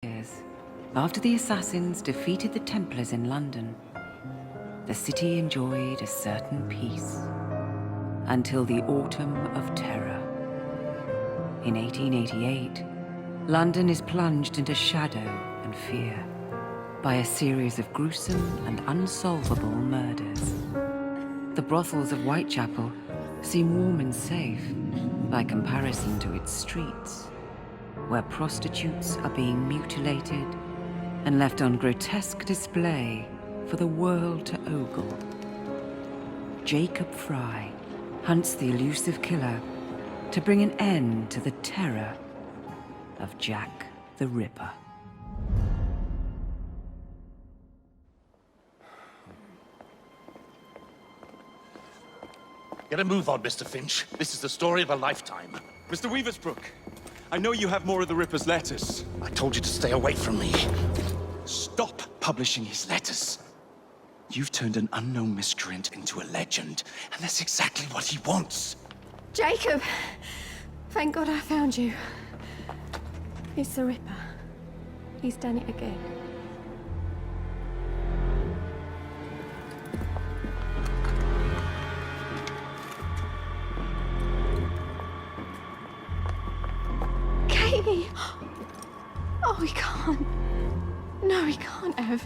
Years after the assassins defeated the Templars in London, the city enjoyed a certain peace until the Autumn of Terror. In 1888, London is plunged into shadow and fear by a series of gruesome and unsolvable murders. The brothels of Whitechapel seem warm and safe by comparison to its streets, where prostitutes are being mutilated and left on grotesque display for the world to ogle. Jacob Fry hunts the elusive killer to bring an end to the terror of Jack the Ripper. Get a move on, Mr. Finch. This is the story of a lifetime. Mr. Weaversbrook, I know you have more of the Ripper's letters. I told you to stay away from me. Stop publishing his letters. You've turned an unknown miscreant into a legend, and that's exactly what he wants. Jacob! Thank God I found you. It's the Ripper. He's done it again. Katie! Oh, he can't. No, he can't have.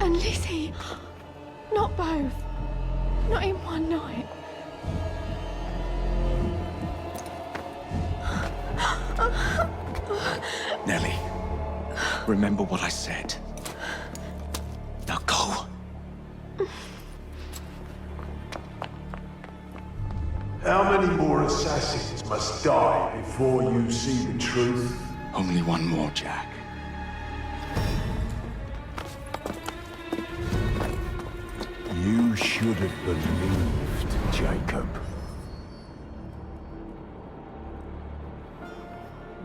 And Lizzie. Not both. Not in one night. Nellie, remember what I said. Now go. How many more assassins must die before you see the truth? Only one more, Jack. You should have believed, Jacob.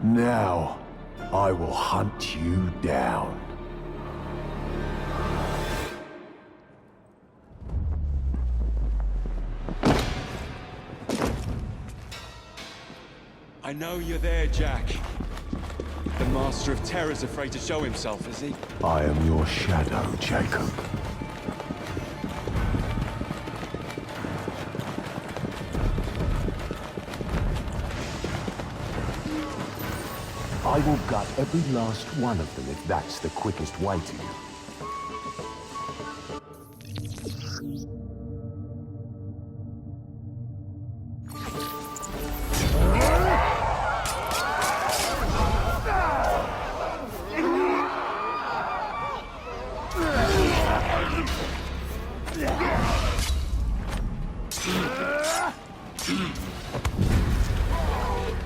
Now, I will hunt you down. I know you're there, Jack. The Master of Terror's afraid to show himself, is he? I am your shadow, Jacob. I will gut every last one of them if that's the quickest way to you.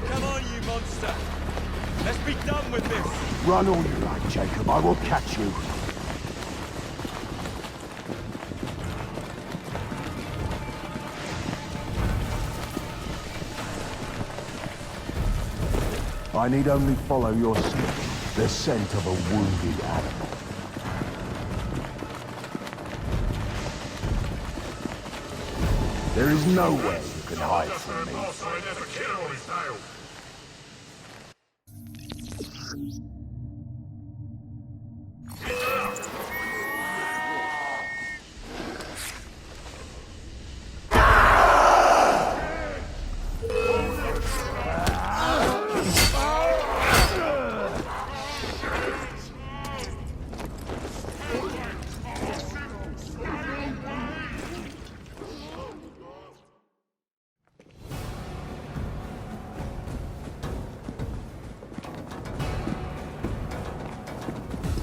Come on, you monster! Let's be done with this! Run all you like, Jacob. I will catch you. I need only follow your scent, the scent of a wounded animal. There is nowhere you can hide from me.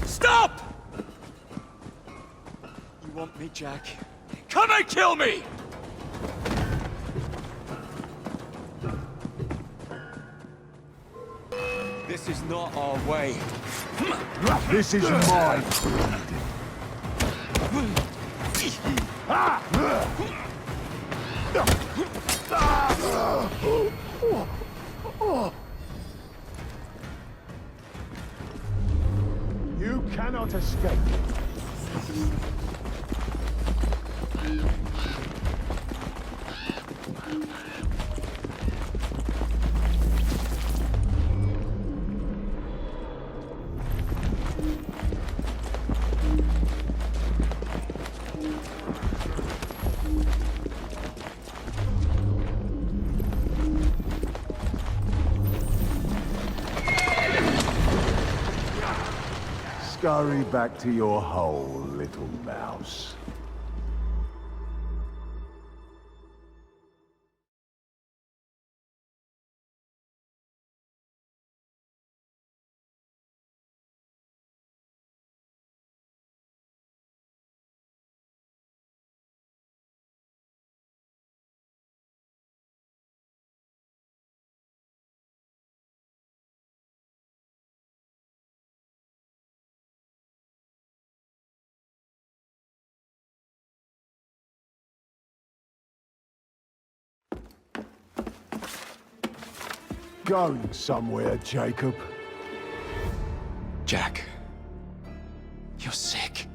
Stop! You want me, Jack? Come and kill me! This is not our way. This is mine. You cannot escape. Scurry back to your hole, little mouse. Going somewhere, Jacob? Jack, you're sick.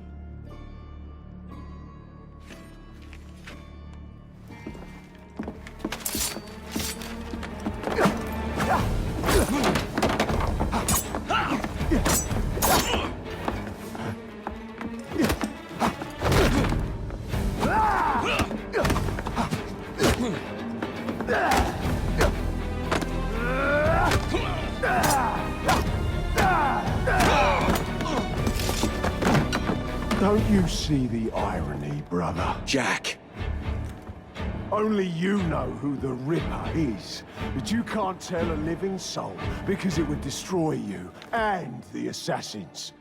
Don't you see the irony, brother? Jack! Only you know who the Ripper is, but you can't tell a living soul because it would destroy you and the assassins.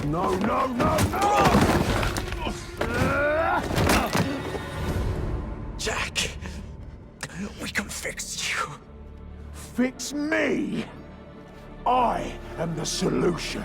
No, no, no, no! Jack! We can fix you. Fix me? I am the solution.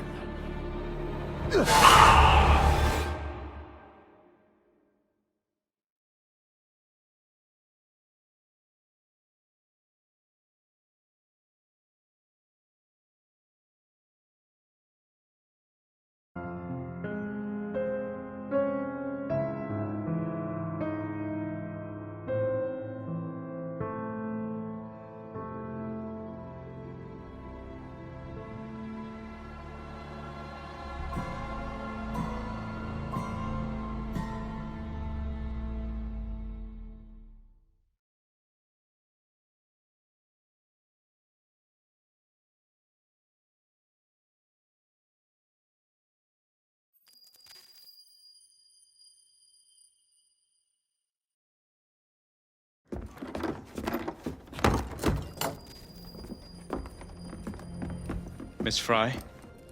Miss Fry?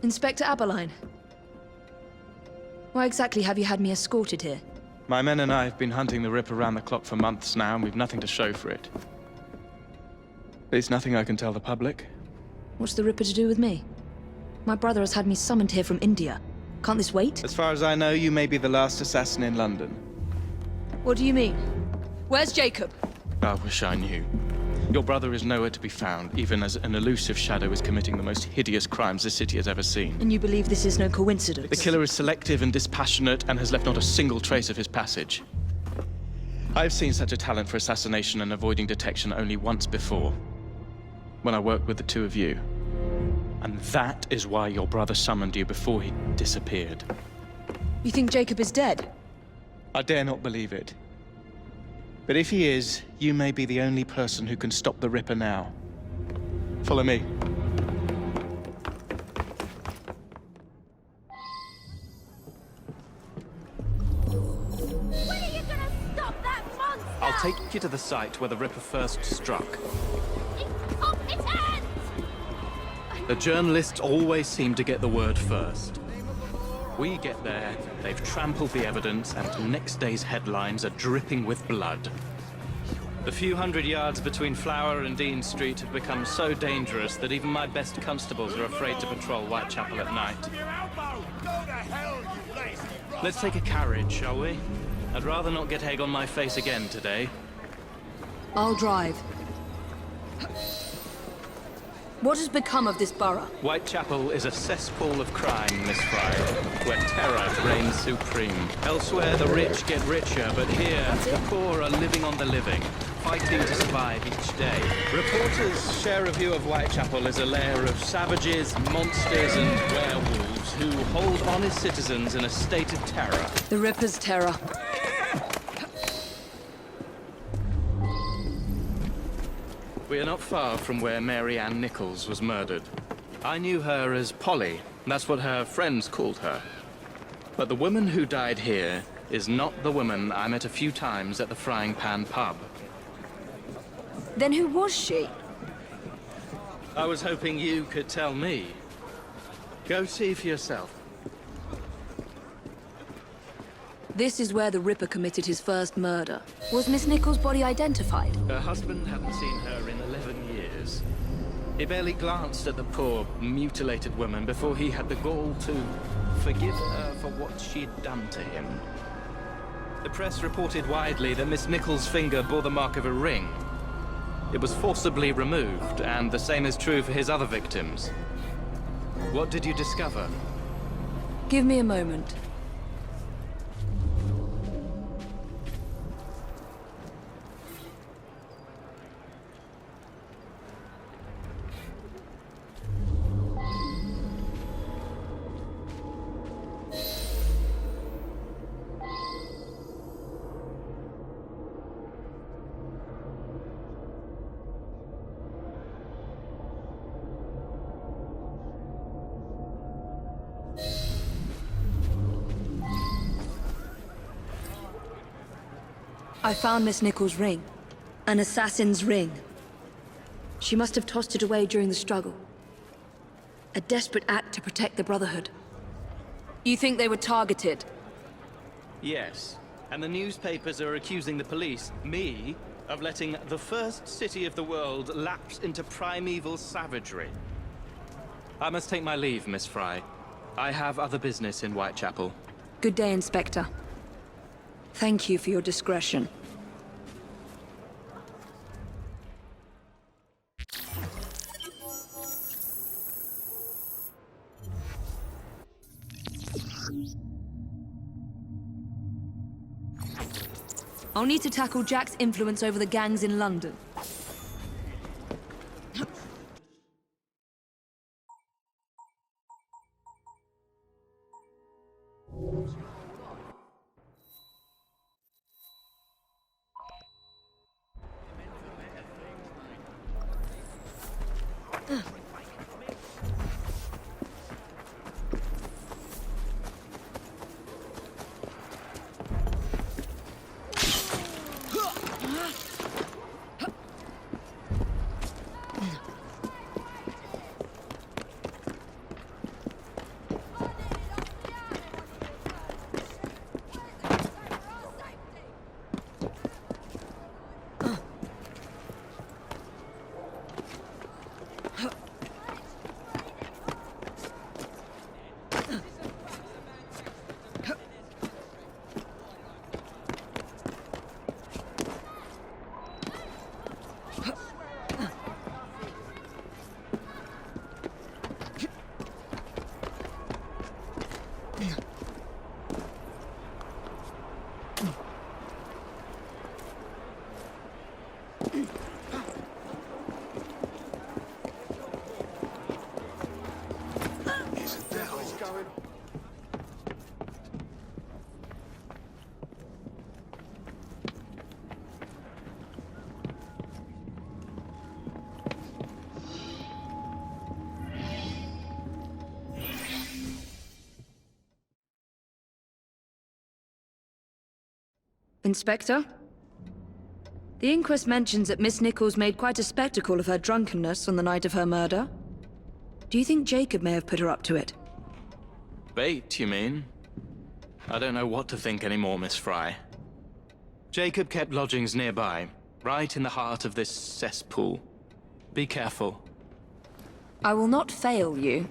Inspector Abberline. Why exactly have you had me escorted here? My men and I have been hunting the Ripper around the clock for months now, and we've nothing to show for it. There's nothing I can tell the public. What's the Ripper to do with me? My brother has had me summoned here from India. Can't this wait? As far as I know, you may be the last assassin in London. What do you mean? Where's Jacob? I wish I knew. Your brother is nowhere to be found, even as an elusive shadow is committing the most hideous crimes this city has ever seen. And you believe this is no coincidence? The killer is selective and dispassionate and has left not a single trace of his passage. I've seen such a talent for assassination and avoiding detection only once before, when I worked with the two of you. And that is why your brother summoned you before he disappeared. You think Jacob is dead? I dare not believe it. But if he is, you may be the only person who can stop the Ripper now. Follow me. When are you gonna stop that monster? I'll take you to the site where the Ripper first struck. Incompetent! The journalists always seem to get the word first. We get there, they've trampled the evidence, and next day's headlines are dripping with blood. The few hundred yards between Flower and Dean Street have become so dangerous that even my best constables are afraid to patrol Whitechapel at night. Let's take a carriage, shall we? I'd rather not get egg on my face again today. I'll drive. What has become of this borough? Whitechapel is a cesspool of crime, Miss Fry, where terror reigns supreme. Elsewhere, the rich get richer, but here, the poor are living on the living, fighting to survive each day. Reporters share a view of Whitechapel as a lair of savages, monsters, and werewolves who hold honest citizens in a state of terror. The Ripper's terror. We are not far from where Mary Ann Nichols was murdered. I knew her as Polly. That's what her friends called her. But the woman who died here is not the woman I met a few times at the Frying Pan pub. Then who was she? I was hoping you could tell me. Go see for yourself. This is where the Ripper committed his first murder. Was Miss Nichols' body identified? Her husband hadn't seen her in 11 years. He barely glanced at the poor, mutilated woman before he had the gall to forgive her for what she'd done to him. The press reported widely that Miss Nichols' finger bore the mark of a ring. It was forcibly removed, and the same is true for his other victims. What did you discover? Give me a moment. I found Miss Nichols' ring. An assassin's ring. She must have tossed it away during the struggle. A desperate act to protect the Brotherhood. You think they were targeted? Yes. And the newspapers are accusing the police, me, of letting the first city of the world lapse into primeval savagery. I must take my leave, Miss Fry. I have other business in Whitechapel. Good day, Inspector. Thank you for your discretion. I'll need to tackle Jack's influence over the gangs in London. Inspector? The inquest mentions that Miss Nichols made quite a spectacle of her drunkenness on the night of her murder. Do you think Jacob may have put her up to it? Bait, you mean? I don't know what to think anymore, Miss Fry. Jacob kept lodgings nearby, right in the heart of this cesspool. Be careful. I will not fail you.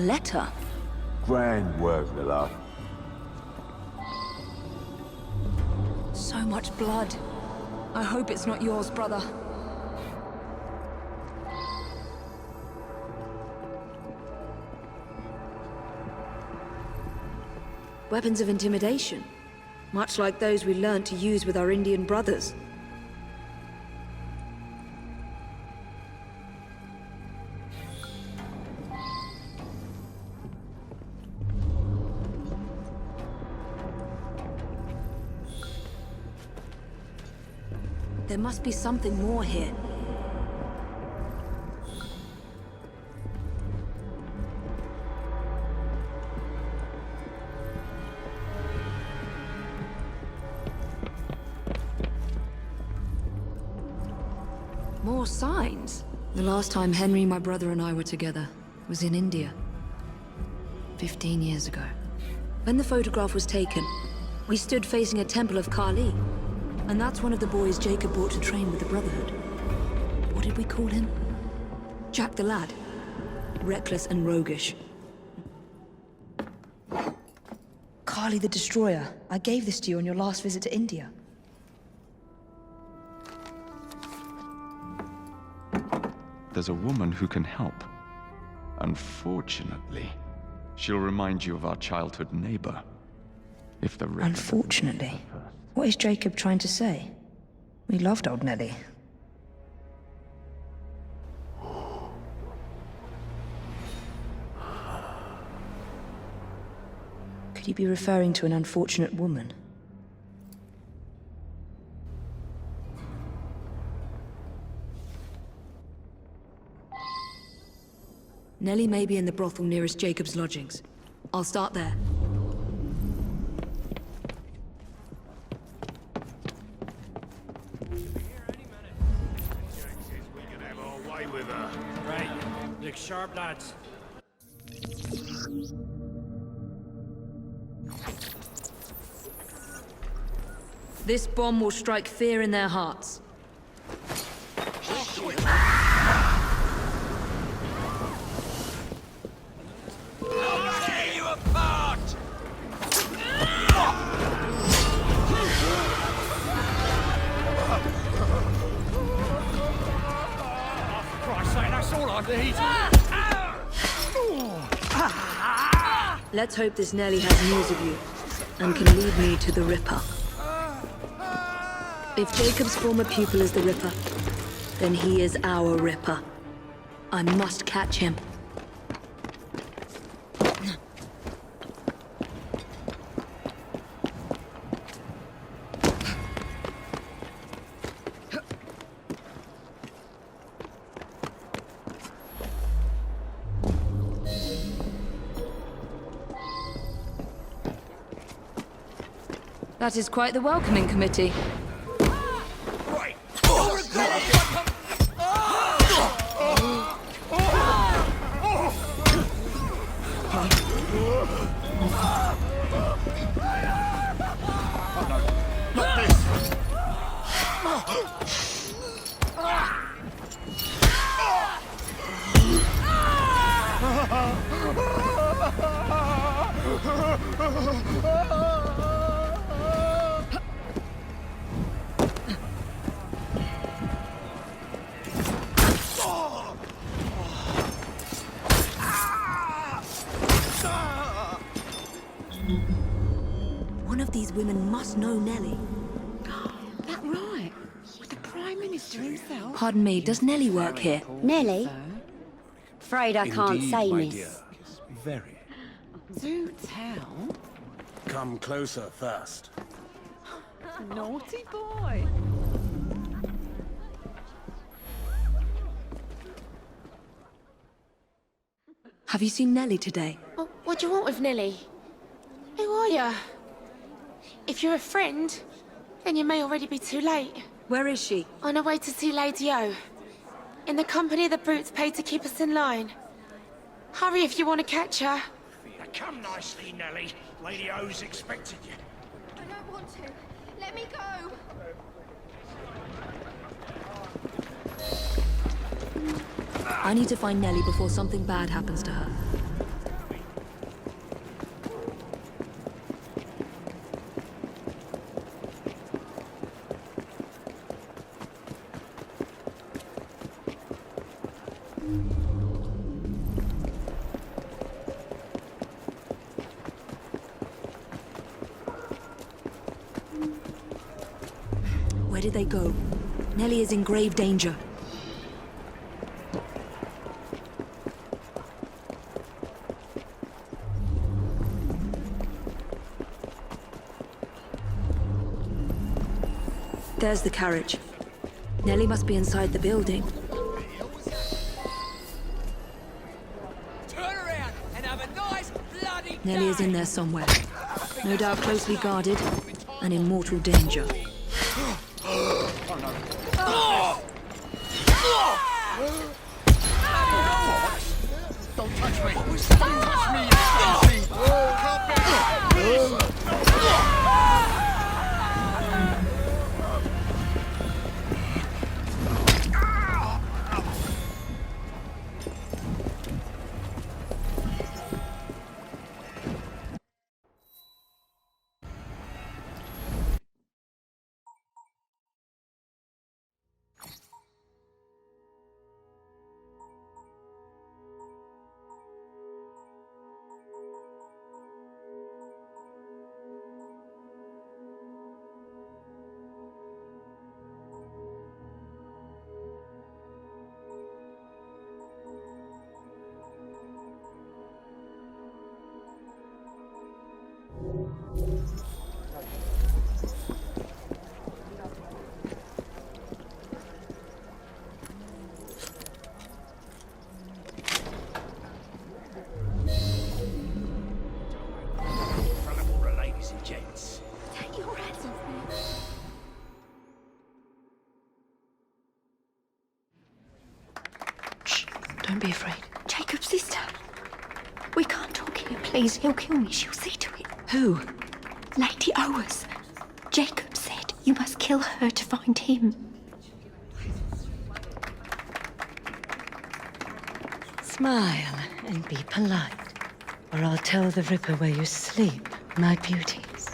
letter? Grand work, my love. So much blood. I hope it's not yours, brother. Weapons of intimidation. Much like those we learned to use with our Indian brothers. There must be something more here. More signs? The last time Henry, my brother, and I were together was in India. 15 years ago. When the photograph was taken, we stood facing a temple of Kali. And that's one of the boys Jacob brought to train with the Brotherhood. What did we call him? Jack the Lad. Reckless and roguish. Kali the Destroyer. I gave this to you on your last visit to India. There's a woman who can help. Unfortunately, she'll remind you of our childhood neighbor. If the Ripper... Unfortunately? What is Jacob trying to say? We loved old Nellie. Could he be referring to an unfortunate woman? Nellie may be in the brothel nearest Jacob's lodgings. I'll start there. Look sharp, lads. This bomb will strike fear in their hearts. I'll tear you apart! Oh, for Christ's sake, that's all I need. Let's hope this Nellie has news of you, and can lead me to the Ripper. If Jacob's former pupil is the Ripper, then he is our Ripper. I must catch him. That is quite the welcoming committee. Right. Not this. One of these women must know Nellie. That right? With the Prime Minister himself? Pardon me, does Nellie work here? Nellie? Afraid I can't say, my miss. dear. Very. Do tell. Come closer first. Naughty boy. Have you seen Nellie today? Oh, what do you want with Nellie? Who are you? If you're a friend, then you may already be too late. Where is she? On her way to see Lady O. In the company of the brutes paid to keep us in line. Hurry if you want to catch her. Come nicely, Nellie. Lady O's expecting you. I don't want to. Let me go. I need to find Nellie before something bad happens to her. Where did they go? Nellie is in grave danger. There's the carriage. Nellie must be inside the building. Turn around and have a nice bloody Nellie is in there somewhere. No doubt closely guarded and in mortal danger. Don't touch me! Don't touch me, you Don't be afraid. Jacob's sister. We can't talk here, please. He'll kill me. She'll see to it. Who? Lady Owers. Jacob said you must kill her to find him. Smile and be polite, or I'll tell the Ripper where you sleep, my beauties.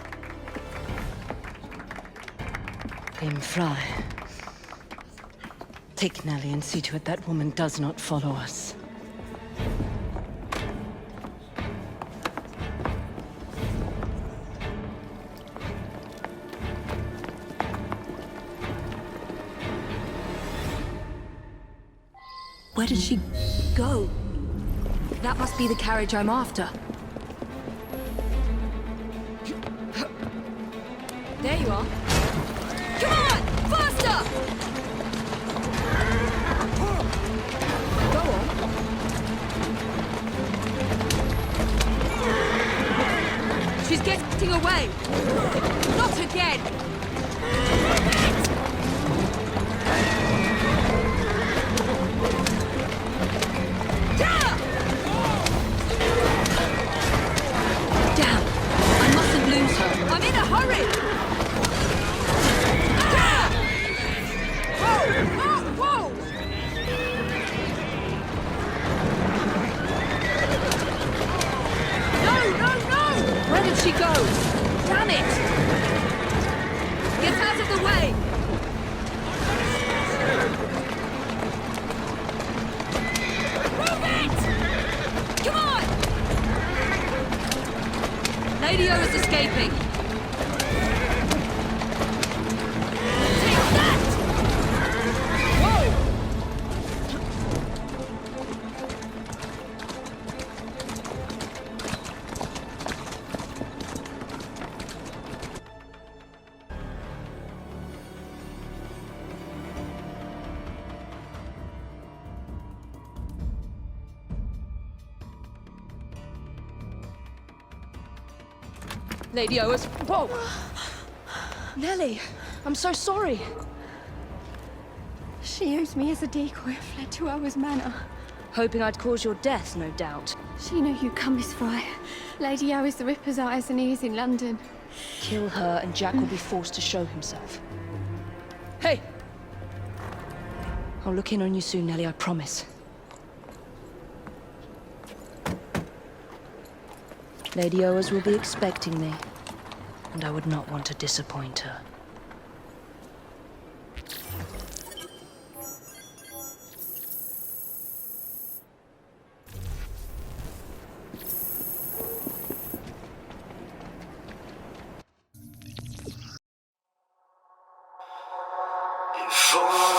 Grim Fry. Take Nellie and see to it that woman does not follow us. Where did she go? That must be the carriage I'm after. There you are. Come on! Faster! Go on. She's getting away! Not again! Damn! I mustn't lose her. I'm in a hurry! Whoa! Whoa! No! Where did she go? Damn it! Get out of the way! Move it! Come on! Lady O is escaping. Take that! Whoa! Lady Owers. Whoa! Nellie, I'm so sorry. She used me as a decoy and fled to Owers Manor. Hoping I'd cause your death, no doubt. She knew you'd come, Miss Fry. Lady O is the Ripper's eyes and ears in London. Kill her and Jack will be forced to show himself. Hey! I'll look in on you soon, Nellie, I promise. Lady Owers will be expecting me, and I would not want to disappoint her. for